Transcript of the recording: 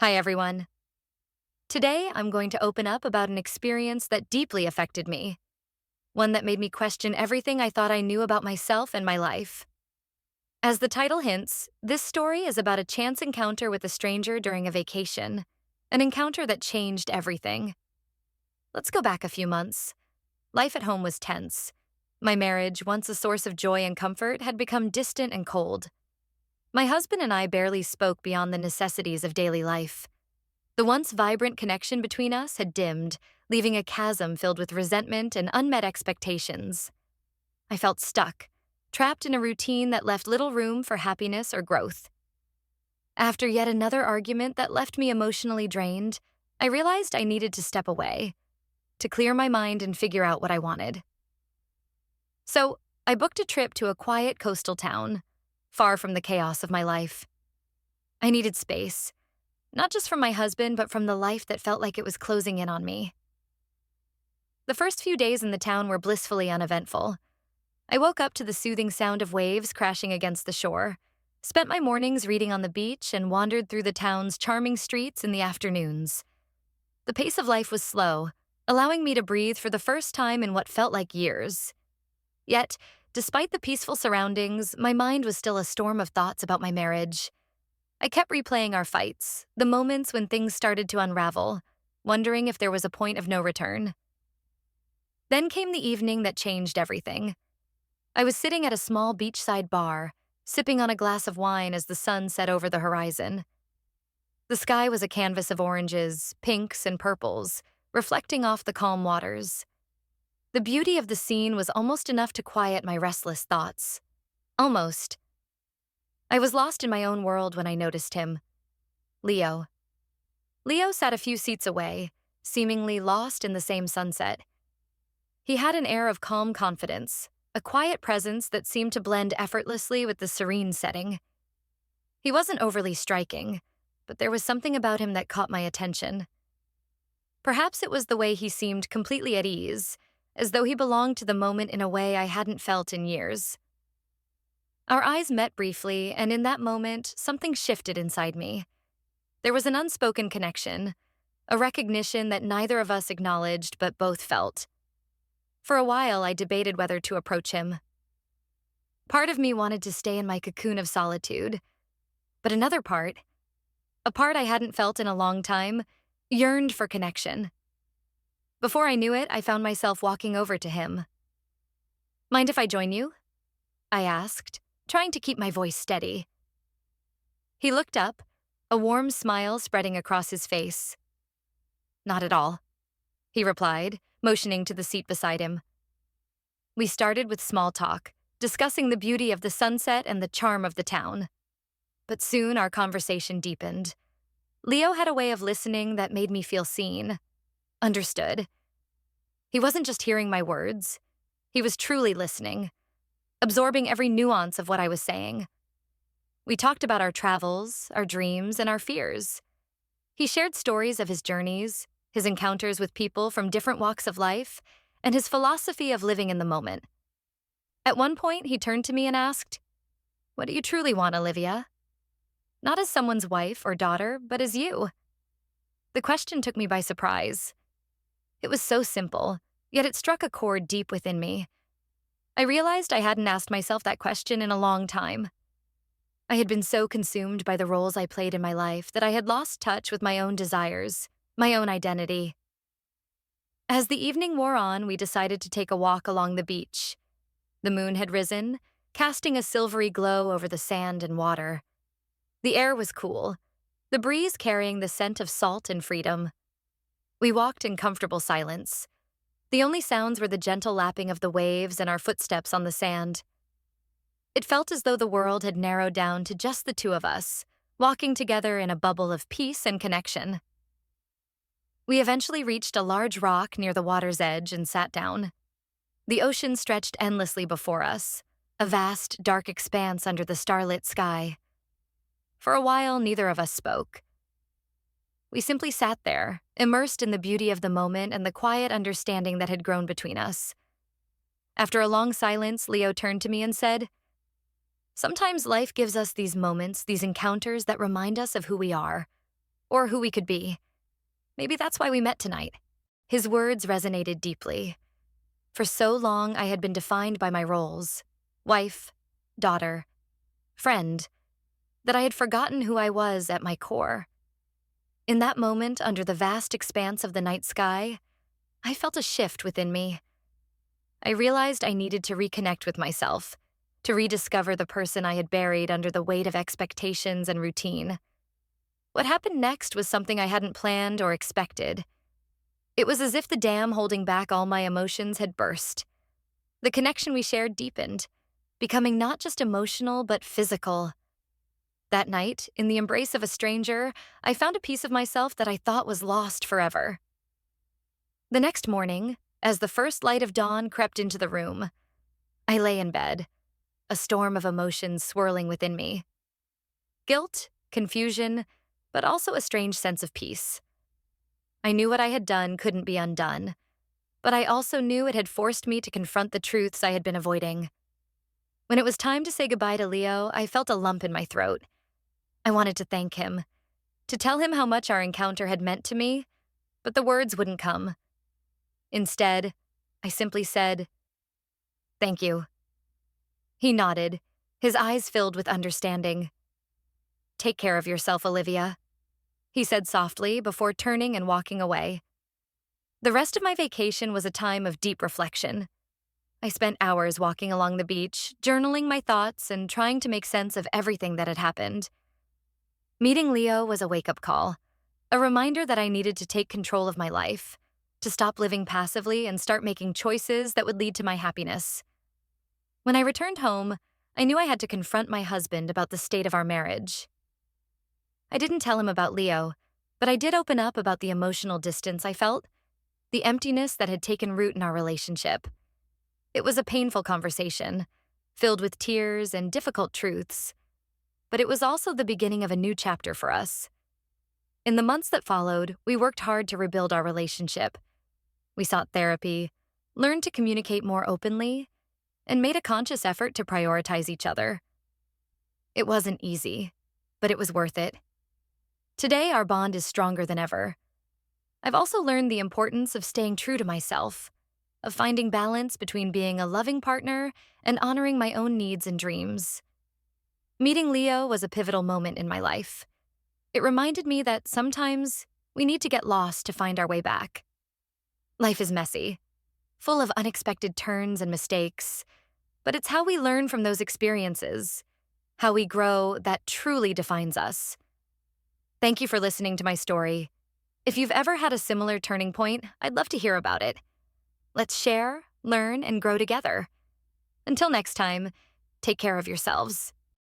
Hi, everyone. Today, I'm going to open up about an experience that deeply affected me, one that made me question everything I thought I knew about myself and my life. As the title hints, this story is about a chance encounter with a stranger during a vacation, an encounter that changed everything. Let's go back a few months. Life at home was tense. My marriage, once a source of joy and comfort, had become distant and cold. My husband and I barely spoke beyond the necessities of daily life. The once vibrant connection between us had dimmed, leaving a chasm filled with resentment and unmet expectations. I felt stuck, trapped in a routine that left little room for happiness or growth. After yet another argument that left me emotionally drained, I realized I needed to step away, to clear my mind and figure out what I wanted. So, I booked a trip to a quiet coastal town, far from the chaos of my life. I needed space. Not just from my husband, but from the life that felt like it was closing in on me. The first few days in the town were blissfully uneventful. I woke up to the soothing sound of waves crashing against the shore, spent my mornings reading on the beach, and wandered through the town's charming streets in the afternoons. The pace of life was slow, allowing me to breathe for the first time in what felt like years. Yet, despite the peaceful surroundings, my mind was still a storm of thoughts about my marriage. I kept replaying our fights, the moments when things started to unravel, wondering if there was a point of no return. Then came the evening that changed everything. I was sitting at a small beachside bar, sipping on a glass of wine as the sun set over the horizon. The sky was a canvas of oranges, pinks, and purples, reflecting off the calm waters. The beauty of the scene was almost enough to quiet my restless thoughts. Almost. I was lost in my own world when I noticed him. Leo. Leo sat a few seats away, seemingly lost in the same sunset. He had an air of calm confidence, a quiet presence that seemed to blend effortlessly with the serene setting. He wasn't overly striking, but there was something about him that caught my attention. Perhaps it was the way he seemed completely at ease, as though he belonged to the moment in a way I hadn't felt in years. Our eyes met briefly, and in that moment, something shifted inside me. There was an unspoken connection, a recognition that neither of us acknowledged but both felt. For a while, I debated whether to approach him. Part of me wanted to stay in my cocoon of solitude, but another part, a part I hadn't felt in a long time, yearned for connection. Before I knew it, I found myself walking over to him. "Mind if I join you?" I asked, trying to keep my voice steady. He looked up, a warm smile spreading across his face. "Not at all," he replied, motioning to the seat beside him. We started with small talk, discussing the beauty of the sunset and the charm of the town. But soon our conversation deepened. Leo had a way of listening that made me feel seen, understood. He wasn't just hearing my words. He was truly listening, absorbing every nuance of what I was saying. We talked about our travels, our dreams, and our fears. He shared stories of his journeys, his encounters with people from different walks of life, and his philosophy of living in the moment. At one point, he turned to me and asked, "What do you truly want, Olivia?" Not as someone's wife or daughter, but as you. The question took me by surprise. It was so simple, yet it struck a chord deep within me. I realized I hadn't asked myself that question in a long time. I had been so consumed by the roles I played in my life that I had lost touch with my own desires, my own identity. As the evening wore on, we decided to take a walk along the beach. The moon had risen, casting a silvery glow over the sand and water. The air was cool, the breeze carrying the scent of salt and freedom. We walked in comfortable silence. The only sounds were the gentle lapping of the waves and our footsteps on the sand. It felt as though the world had narrowed down to just the two of us, walking together in a bubble of peace and connection. We eventually reached a large rock near the water's edge and sat down. The ocean stretched endlessly before us, a vast, dark expanse under the starlit sky. For a while, neither of us spoke. We simply sat there, immersed in the beauty of the moment and the quiet understanding that had grown between us. After a long silence, Leo turned to me and said, "Sometimes life gives us these moments, these encounters that remind us of who we are, or who we could be. Maybe that's why we met tonight. His words resonated deeply. For so long, I had been defined by my roles: wife, daughter, friend, that I had forgotten who I was at my core. In that moment, under the vast expanse of the night sky, I felt a shift within me. I realized I needed to reconnect with myself, to rediscover the person I had buried under the weight of expectations and routine. What happened next was something I hadn't planned or expected. It was as if the dam holding back all my emotions had burst. The connection we shared deepened, becoming not just emotional but physical. That night, in the embrace of a stranger, I found a piece of myself that I thought was lost forever. The next morning, as the first light of dawn crept into the room, I lay in bed, a storm of emotions swirling within me. Guilt, confusion, but also a strange sense of peace. I knew what I had done couldn't be undone, but I also knew it had forced me to confront the truths I had been avoiding. When it was time to say goodbye to Leo, I felt a lump in my throat. I wanted to thank him, to tell him how much our encounter had meant to me, but the words wouldn't come. Instead, I simply said, "Thank you." He nodded, his eyes filled with understanding. "Take care of yourself, Olivia," he said softly before turning and walking away. The rest of my vacation was a time of deep reflection. I spent hours walking along the beach, journaling my thoughts and trying to make sense of everything that had happened. Meeting Leo was a wake-up call, a reminder that I needed to take control of my life, to stop living passively and start making choices that would lead to my happiness. When I returned home, I knew I had to confront my husband about the state of our marriage. I didn't tell him about Leo, but I did open up about the emotional distance I felt, the emptiness that had taken root in our relationship. It was a painful conversation, filled with tears and difficult truths, but it was also the beginning of a new chapter for us. In the months that followed, we worked hard to rebuild our relationship. We sought therapy, learned to communicate more openly, and made a conscious effort to prioritize each other. It wasn't easy, but it was worth it. Today, our bond is stronger than ever. I've also learned the importance of staying true to myself, of finding balance between being a loving partner and honoring my own needs and dreams. Meeting Leo was a pivotal moment in my life. It reminded me that sometimes we need to get lost to find our way back. Life is messy, full of unexpected turns and mistakes, but it's how we learn from those experiences, how we grow, that truly defines us. Thank you for listening to my story. If you've ever had a similar turning point, I'd love to hear about it. Let's share, learn, and grow together. Until next time, take care of yourselves.